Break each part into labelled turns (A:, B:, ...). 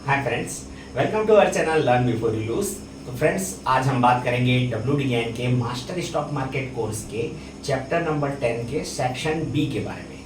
A: Hi friends, welcome to our channel learn before you lose. तो friends, आज हम बात करेंगे WD के मास्टर स्टॉक मार्केट कोर्स के चैप्टर नंबर 10 के सेक्शन बी के बारे में।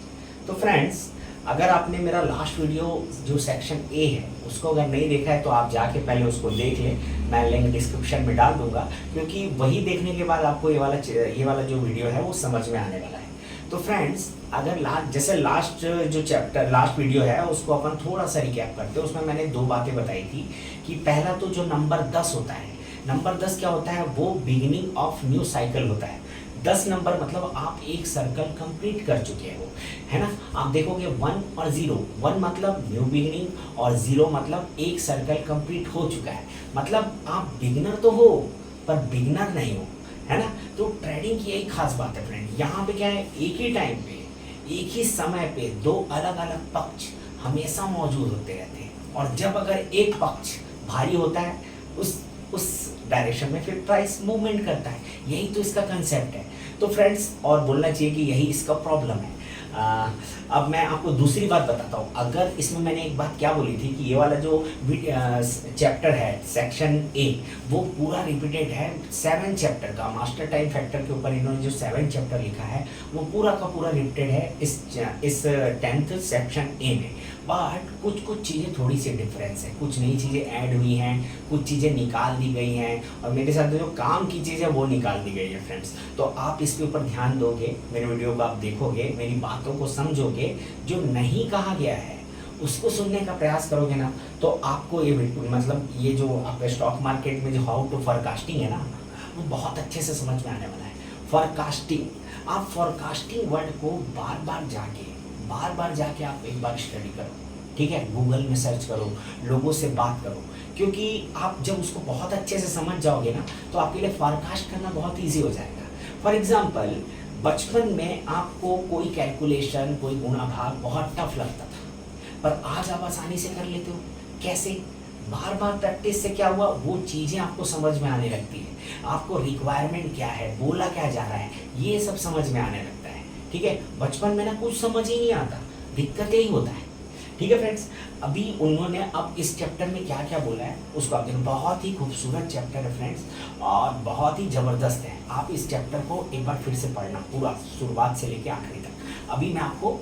A: तो फ्रेंड्स, अगर आपने मेरा लास्ट वीडियो जो सेक्शन ए है उसको अगर नहीं देखा है तो आप जाके पहले उसको देख लें। मैं लिंक डिस्क्रिप्शन में डाल दूंगा, क्योंकि वही देखने के बाद आपको ये वाला जो वीडियो है वो समझ में आने वाला है। तो फ्रेंड्स, अगर लास्ट जो चैप्टर लास्ट वीडियो है उसको अपन थोड़ा सा रिकैप करते हैं। उसमें मैंने दो बातें बताई थी कि पहला तो जो नंबर 10 होता है, नंबर 10 क्या होता है, वो बिगिनिंग ऑफ न्यू साइकिल होता है। 10 नंबर मतलब आप एक सर्कल कंप्लीट कर चुके हो, है ना। आप देखोगे 1 और 0, 1 मतलब न्यू बिगिनिंग और 0 मतलब एक सर्कल कंप्लीट हो चुका है। मतलब आप बिगिनर तो हो पर बिगिनर नहीं हो, है ना। तो ट्रेडिंग की यही खास बात है फ्रेंड। यहाँ पे क्या है, एक ही टाइम पे एक ही समय पे दो अलग अलग पक्ष हमेशा मौजूद होते रहते हैं, और जब अगर एक पक्ष भारी होता है उस डायरेक्शन में फिर प्राइस मूवमेंट करता है। यही तो इसका कंसेप्ट है। तो फ्रेंड्स, और बोलना चाहिए कि यही इसका प्रॉब्लम है। अब मैं आपको दूसरी बात बताता हूँ। अगर इसमें मैंने एक बात क्या बोली थी कि ये वाला जो चैप्टर है सेक्शन ए वो पूरा रिपीटेड है 7 चैप्टर का। मास्टर टाइम फैक्टर के ऊपर इन्होंने जो 7 चैप्टर लिखा है वो पूरा का पूरा रिपीटेड है इस 10th सेक्शन ए में। बट कुछ चीज़ें थोड़ी सी डिफरेंस है, कुछ नई चीज़ें ऐड हुई हैं, कुछ चीज़ें निकाल दी गई हैं, और मेरे साथ जो काम की चीज़ है वो निकाल दी गई है फ्रेंड्स। तो आप इसके ऊपर ध्यान दोगे, मेरे वीडियो को आप देखोगे, मेरी बातों को समझोगे, जो नहीं कहा गया है उसको सुनने का प्रयास करोगे ना, तो आपको ये मतलब ये जो आपके स्टॉक मार्केट में जो हाउ टू फॉरकास्टिंग है ना, वो बहुत अच्छे से समझ में आने वाला है। फॉरकास्टिंग, आप फॉरकास्टिंग वर्ड को बार बार जाके आप एक बार स्टडी करो, ठीक है। गूगल में सर्च करो, लोगों से बात करो, क्योंकि आप जब उसको बहुत अच्छे से समझ जाओगे ना तो आपके लिए फॉरकास्ट करना बहुत ईजी हो जाएगा। फॉर एग्जाम्पल, बचपन में आपको कोई कैलकुलेशन, कोई गुणा भाग बहुत टफ लगता था, पर आज आप आसानी से कर लेते हो। कैसे? बार बार प्रैक्टिस से क्या हुआ, वो चीज़ें आपको समझ में आने लगती है। आपको रिक्वायरमेंट क्या है, बोला क्या जा रहा है, ये सब समझ में आने लगता है, ठीक है। बचपन में ना कुछ समझ ही नहीं आता, दिक्कत यही होता है, ठीक है फ्रेंड्स। अभी उन्होंने अब इस चैप्टर में क्या क्या बोला है उसको आप देखो। बहुत ही खूबसूरत चैप्टर है फ्रेंड्स, और बहुत ही ज़बरदस्त है। आप इस चैप्टर को एक बार फिर से पढ़ना, पूरा शुरुआत से लेकर आखिरी तक। अभी मैं आपको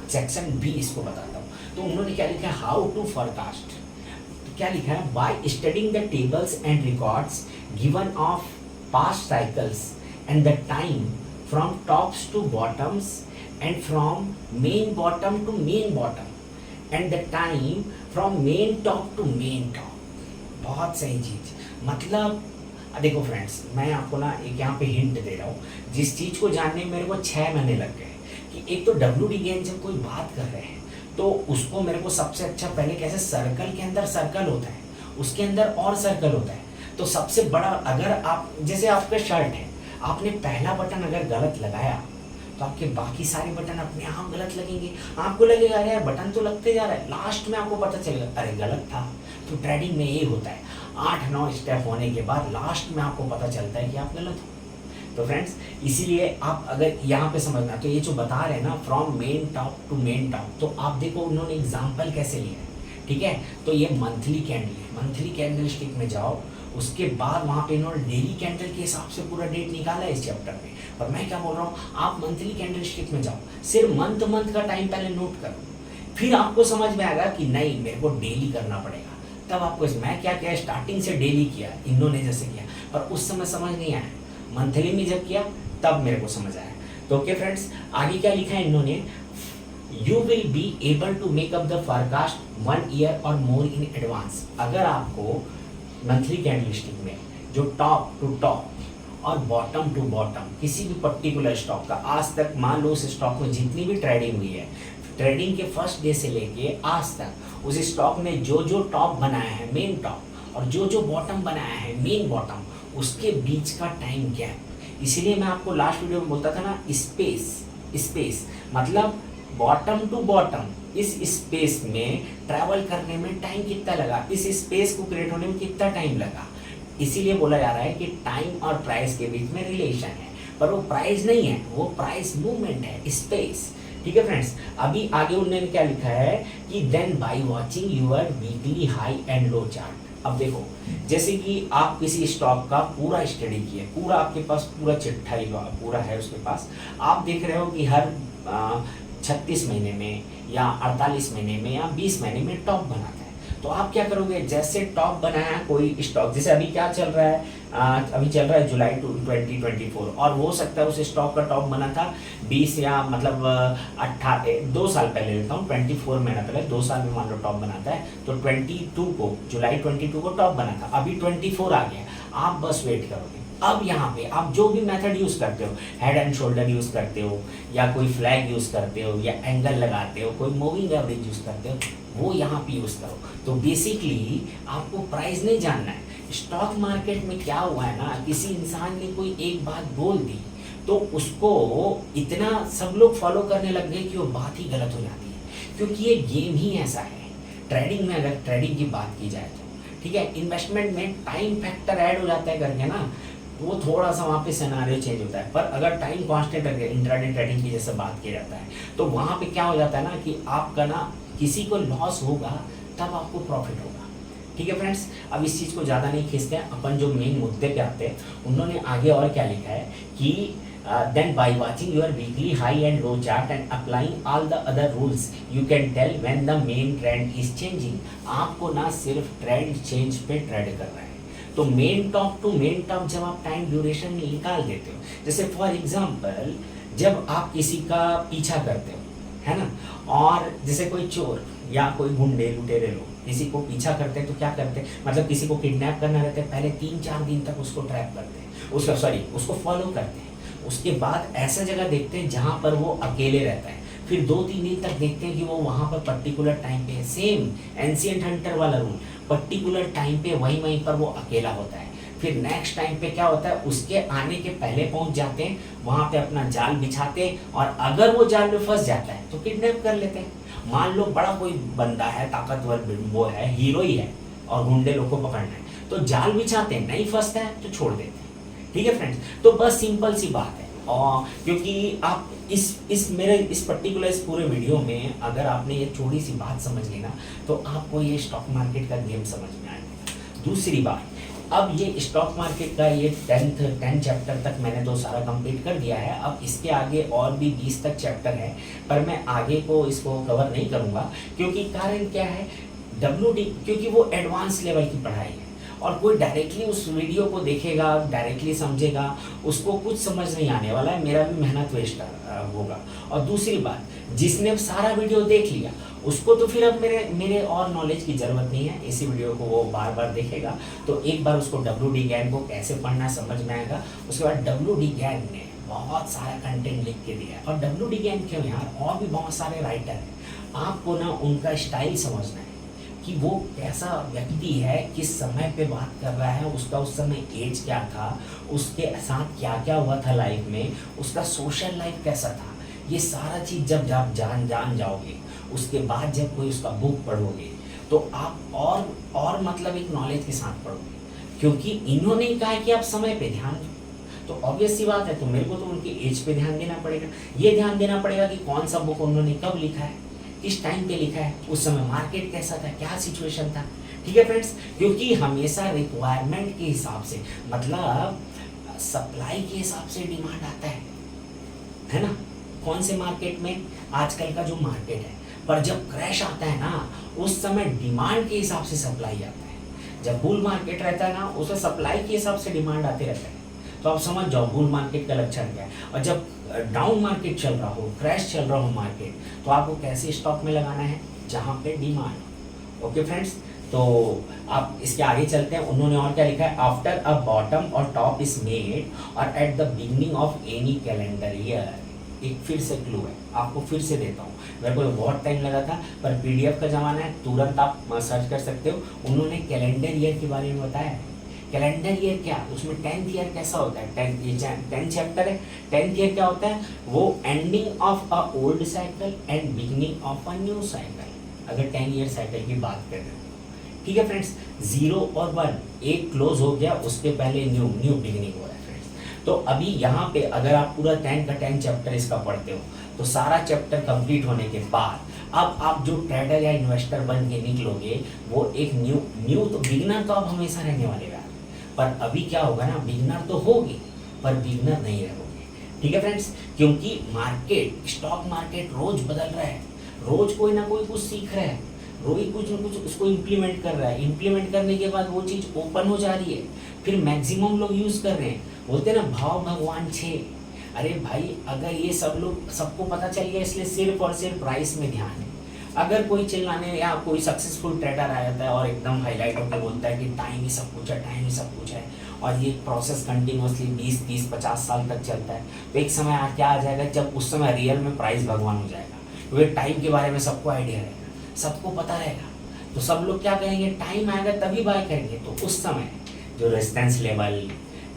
A: सेक्शन बी इसको बताता हूँ। तो उन्होंने क्या लिखा है, हाउ टू फॉरकास्ट। क्या लिखा है, by studying the tables and records given of past cycles and the time from tops to bottoms and from main bottom to main bottom and the time from main top to main top. बहुत सही चीज़। मतलब देखो friends, मैं आपको ना एक यहाँ पे हिंट दे रहा हूँ। जिस चीज़ को जानने में मेरे को 6 महीने लग गए कि एक तो WD जब कोई बात कर रहे हैं तो उसको मेरे को सबसे अच्छा पहले कैसे, सर्कल के अंदर सर्कल होता है, उसके अंदर और सर्कल होता है। तो सबसे बड़ा, अगर आप जैसे आपका शर्ट है, आपने पहला बटन अगर गलत लगाया तो आपके बाकी सारे बटन अपने आप गलत लगेंगे। आपको लगेगा अरे यार बटन तो लगते जा रहा है, लास्ट में आपको पता चलेगा अरे गलत था। तो ट्रेडिंग में ये होता है, 8-9 स्टेप होने के बाद लास्ट में आपको पता चलता है कि आप गलत हो। तो फ्रेंड्स, इसीलिए आप अगर यहाँ पे समझना, तो ये जो बता रहे हैं ना from main top to main top, तो आप देखो उन्होंने एग्जाम्पल कैसे लिया है, ठीक है। तो ये मंथली कैंडल है, मंथली कैंडल स्टिक में जाओ, उसके बाद वहाँ पे इन्होंने डेली कैंडल के हिसाब से पूरा डेट निकाला है इस चैप्टर में। और मैं क्या बोल रहा हूँ, आप मंथली कैंडल स्टिक में जाओ, सिर्फ मंथ का टाइम पहले नोट करो, फिर आपको समझ में आएगा कि नहीं मेरे को डेली करना पड़ेगा। तब आपको मैं क्या किया, स्टार्टिंग से डेली किया इन्होंने जैसे किया, पर उस समय समझ नहीं आया। मंथली में जब किया तब मेरे को समझ आया। तो ओके फ्रेंड्स, आगे क्या लिखा है इन्होंने, you will be able to make up the forecast 1 year or more in advance. अगर आपको मंथली कैंडलस्टिक में जो टॉप टू टॉप और बॉटम टू बॉटम किसी भी पर्टिकुलर स्टॉक का, आज तक मान लो उस स्टॉक में जितनी भी ट्रेडिंग हुई है, ट्रेडिंग के फर्स्ट डे से लेके आज तक उस स्टॉक ने जो जो टॉप बनाया है मेन टॉप, और जो जो बॉटम बनाया है मेन बॉटम, उसके बीच का टाइम गैप। इसीलिए मैं आपको लास्ट वीडियो में बोलता था ना, स्पेस मतलब बॉटम टू बॉटम, इस स्पेस में ट्रैवल करने में टाइम कितना लगा, इस स्पेस को क्रिएट होने में कितना टाइम लगा। इसीलिए बोला जा रहा है कि टाइम और प्राइस के बीच में रिलेशन है, पर वो प्राइस नहीं है, वो प्राइस मूवमेंट है, स्पेस, ठीक है फ्रेंड्स, अभी आगे उन्होंने क्या लिखा है कि then by watching your weekly high and low chart. अब देखो, जैसे कि आप किसी स्टॉक का पूरा स्टडी किए, पूरा आपके पास पूरा चिट्ठा ही पूरा है उसके पास, आप देख रहे हो कि हर 36 महीने में या 48 महीने में या 20 महीने में टॉप बनाता है। तो आप क्या करोगे, जैसे टॉप बनाया कोई स्टॉक, जैसे अभी क्या चल रहा है, अभी चल रहा है जुलाई 2024, और हो सकता है उस स्टॉक का टॉप बना था 20 या मतलब 18 2 साल पहले लेता हूँ, 24 महीना पहले, 2 साल में मान लो टॉप बनाता है, तो 22 को, जुलाई 22 को टॉप बना था, अभी 24 आ गया। आप बस वेट करोगे। अब यहाँ पे आप जो भी मेथड यूज करते हो, हेड एंड शोल्डर यूज करते हो, या कोई फ्लैग यूज करते हो, या एंगल लगाते हो, कोई मूविंग एवरेज यूज करते हो, वो यहाँ पे यूज करो। तो बेसिकली आपको प्राइस नहीं जानना है। स्टॉक मार्केट में क्या हुआ है ना, किसी इंसान ने कोई एक बात बोल दी तो उसको इतना सब लोग फॉलो करने लग गए कि वो बात ही गलत हो जाती है, क्योंकि ये गेम ही ऐसा है। ट्रेडिंग में अगर ट्रेडिंग की बात की जाए तो ठीक है, इन्वेस्टमेंट में टाइम फैक्टर ऐड हो जाता है करके ना, वो थोड़ा सा वहाँ पे सिनेरियो चेंज होता है। पर अगर टाइम कांस्टेंट रखे, इंट्राडे ट्रेडिंग की जैसे बात किया जाता है, तो वहाँ पे क्या हो जाता है ना कि आपका ना किसी को लॉस होगा तब आपको प्रॉफिट होगा। ठीक है फ्रेंड्स, अब इस चीज़ को ज़्यादा नहीं खींचते हैं, अपन जो मेन मुद्दे पे आते हैं। उन्होंने आगे और क्या लिखा है कि then by watching your weekly high and low chart and applying all the other rules you can tell when the main trend is changing। आपको ना सिर्फ ट्रेंड चेंज पे ट्रेड करना है। तो main top to main top जब आप time duration निकाल देते हो, जैसे फॉर एग्जांपल जब आप किसी का पीछा करते हो, है ना, और जैसे कोई चोर या कोई गुंडे लुटेरे लोग किसी को पीछा करते हैं, तो क्या करते हैं, मतलब किसी को किडनैप करना रहता है, पहले 3-4 दिन तक उसको ट्रैप करते हैं, उसको फॉलो करते हैं। उसके बाद ऐसा जगह देखते हैं जहाँ पर वो अकेले रहता है, फिर 2-3 दिन तक देखते हैं कि वो वहाँ पर पर्टिकुलर टाइम पे, सेम एंशिएंट हंटर वाला रूल, पर्टिकुलर टाइम पे वहीं पर वो अकेला होता है। फिर नेक्स्ट टाइम पे क्या होता है, उसके आने के पहले पहुंच जाते हैं, वहां पे अपना जाल बिछाते हैं, और अगर वो जाल में फंस जाता है तो किडनैप कर लेते हैं। मान लो बड़ा कोई बंदा है, ताकतवर वो है, हीरो ही है, और गुंडे लोग को पकड़ना है, तो जाल बिछाते हैं, नहीं फंसता है तो छोड़ देते हैं। ठीक है फ्रेंड्स, तो बस सिंपल सी बात है। और क्योंकि आप इस पर्टिकुलर इस पूरे वीडियो में अगर आपने ये छोटी सी बात समझ ली ना, तो आपको ये स्टॉक मार्केट का गेम समझ में आएगा। दूसरी बात, अब ये स्टॉक मार्केट का ये 10 चैप्टर तक मैंने तो सारा कंप्लीट कर दिया है। अब इसके आगे और भी 20 तक चैप्टर है, पर मैं आगे को इसको कवर नहीं करूँगा, क्योंकि कारण क्या है, क्योंकि वो एडवांस लेवल की पढ़ाई है, और कोई डायरेक्टली उस वीडियो को देखेगा, डायरेक्टली समझेगा, उसको कुछ समझ नहीं आने वाला है, मेरा भी मेहनत वेस्ट होगा। और दूसरी बात, जिसने सारा वीडियो देख लिया उसको तो फिर अब मेरे और नॉलेज की ज़रूरत नहीं है, इसी वीडियो को वो बार बार देखेगा, तो एक बार उसको WD ज्ञान को कैसे पढ़ना समझ में आएगा। उसके बाद WD ज्ञान ने बहुत सारा कंटेंट लिख के दिया है, और WD ज्ञान क्यों यार, और भी बहुत सारे राइटर हैं, आपको ना उनका स्टाइल समझना है कि वो कैसा व्यक्ति है, किस समय पे बात कर रहा है, उसका उस समय एज क्या था, उसके साथ क्या क्या हुआ था लाइफ में, उसका सोशल लाइफ कैसा था। ये सारा चीज़ जब आप जान जाओगे, उसके बाद जब कोई उसका बुक पढ़ोगे, तो आप और मतलब एक नॉलेज के साथ पढ़ोगे, क्योंकि इन्होंने कहा कि आप समय पे ध्यान दो, तो ऑब्वियस सी बात है, तो मेरे को तो उनकी एज पे ध्यान देना पड़ेगा। ये ध्यान देना पड़ेगा कि कौन सा बुक उन्होंने कब लिखा है, किस टाइम पे लिखा है, उस समय मार्केट कैसा था, क्या सिचुएशन था। ठीक है फ्रेंड्स, क्योंकि हमेशा रिक्वायरमेंट के हिसाब से, मतलब सप्लाई के हिसाब से डिमांड आता है ना, कौन से मार्केट में, आजकल का जो मार्केट है। पर जब क्रैश आता है ना, उस समय डिमांड के हिसाब से सप्लाई आता है। जब बुल मार्केट रहता है ना, उसमें सप्लाई के हिसाब से डिमांड आते रहता है। तो आप समझ जाओ बुल मार्केट का लक्षण क्या है। और जब डाउन मार्केट चल रहा हो, क्रैश चल रहा हो मार्केट, तो आपको कैसे स्टॉक में लगाना है, जहाँ पे डिमांड। ओके फ्रेंड्स, तो आप इसके आगे चलते हैं। उन्होंने और क्या लिखा है, आफ्टर अ बॉटम और टॉप इज मेड और at the beginning of any calendar year. एक फिर से क्लू है, आपको फिर से देता हूँ, मेरे को बहुत टाइम लगा था, पर PDF का ज़माना है, तुरंत आप सर्च कर सकते हो। उन्होंने कैलेंडर ईयर के बारे में बताया है। कैलेंडर ईयर क्या, उसमें 10th ईयर कैसा होता है, 10 चैप्टर है। 10th ईयर क्या होता है, वो ending of a old cycle and beginning of a new cycle, अगर 10 ईयर साइकिल की बात कर रहे हो। ठीक है फ्रेंड्स, 0 और 1 एक क्लोज हो गया, उसके पहले न्यू बिगिनिंग हो रहा है फ्रेंड्स। तो अभी यहाँ पे अगर आप पूरा 10 का 10 चैप्टर इसका पढ़ते हो, तो सारा चैप्टर कंप्लीट होने के बाद अब आप जो ट्रेडर या इन्वेस्टर बन के निकलोगे वो एक न्यू तो बिगिनर तो आप हमेशा रहने वाले यार, पर अभी क्या होगा ना, बिगिनर तो होगी पर बिगिनर नहीं रहोगे। ठीक है फ्रेंड्स, क्योंकि मार्केट, स्टॉक मार्केट रोज बदल रहा है, रोज कोई ना कोई कुछ सीख रहा है, रोज कुछ ना कुछ उसको इम्प्लीमेंट कर रहा है, इम्प्लीमेंट करने के बाद वो चीज़ ओपन हो जा रही है, फिर मैक्सिमम लोग यूज़ कर रहे हैं। बोलते हैं ना भाव भगवान छे। अरे भाई अगर ये सब लोग, सबको पता चल गया, इसलिए सिर्फ और सिर्फ प्राइस में ध्यान है। अगर कोई चिल्लाने या कोई सक्सेसफुल ट्रेडर आ जाता है और एकदम हाईलाइट होकर बोलता है कि टाइम ही सब कुछ है, टाइम ही सब कुछ है, और ये प्रोसेस कंटिन्यूसली 20, 30, 50 साल तक चलता है, तो एक समय क्या आ जाएगा जब उस समय रियल में प्राइस भगवान हो जाएगा, क्योंकि टाइम के बारे में सबको आइडिया रहेगा, सबको पता रहेगा, तो सब लोग क्या करेंगे, टाइम आएगा तभी बाय करेंगे। तो उस समय जो रेजिस्टेंस लेवल,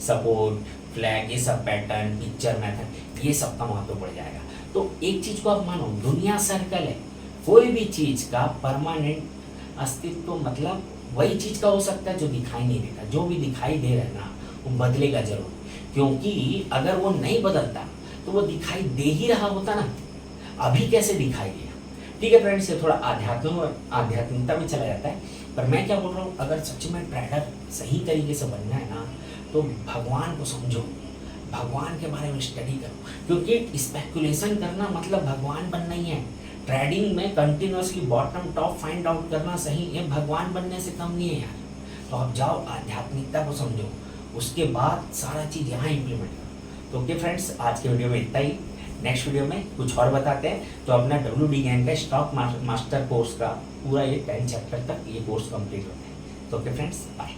A: सपोर्ट, फ्लैग, ये सब पैटर्न, पिक्चर मेथड, ये सब का महत्व बढ़ जाएगा। तो एक चीज़ को आप मानो, दुनिया सर्कल है, कोई भी चीज़ का परमानेंट अस्तित्व मतलब वही चीज़ का हो सकता है जो दिखाई नहीं देता। जो भी दिखाई दे रहा है ना वो बदलेगा जरूर, क्योंकि अगर वो नहीं बदलता तो वो दिखाई दे ही रहा होता ना, अभी कैसे दिखाई दिया। ठीक है फ्रेंड्स, ये थोड़ा आध्यात्मिकता में चला जाता है, पर मैं क्या बोल रहा हूँ, अगर सच में ट्रेडर सही तरीके से बनना है ना तो भगवान को समझो, भगवान के बारे में स्टडी करो, क्योंकि स्पेकुलेशन करना मतलब भगवान बनना ही है। ट्रेडिंग में continuously bottom top find out करना सही, ये भगवान बनने से कम नहीं है यार। तो आप जाओ, आध्यात्मिकता को समझो, उसके बाद सारा चीज़ यहाँ इम्प्लीमेंट करो। तो ओके फ्रेंड्स, आज के वीडियो में इतना ही। नेक्स्ट वीडियो में कुछ और बताते हैं। तो अपना WD का स्टॉक मास्टर कोर्स का पूरा ये 10 चैप्टर तक ये कोर्स कंप्लीट होता है। तो ओके फ्रेंड्स, बाय।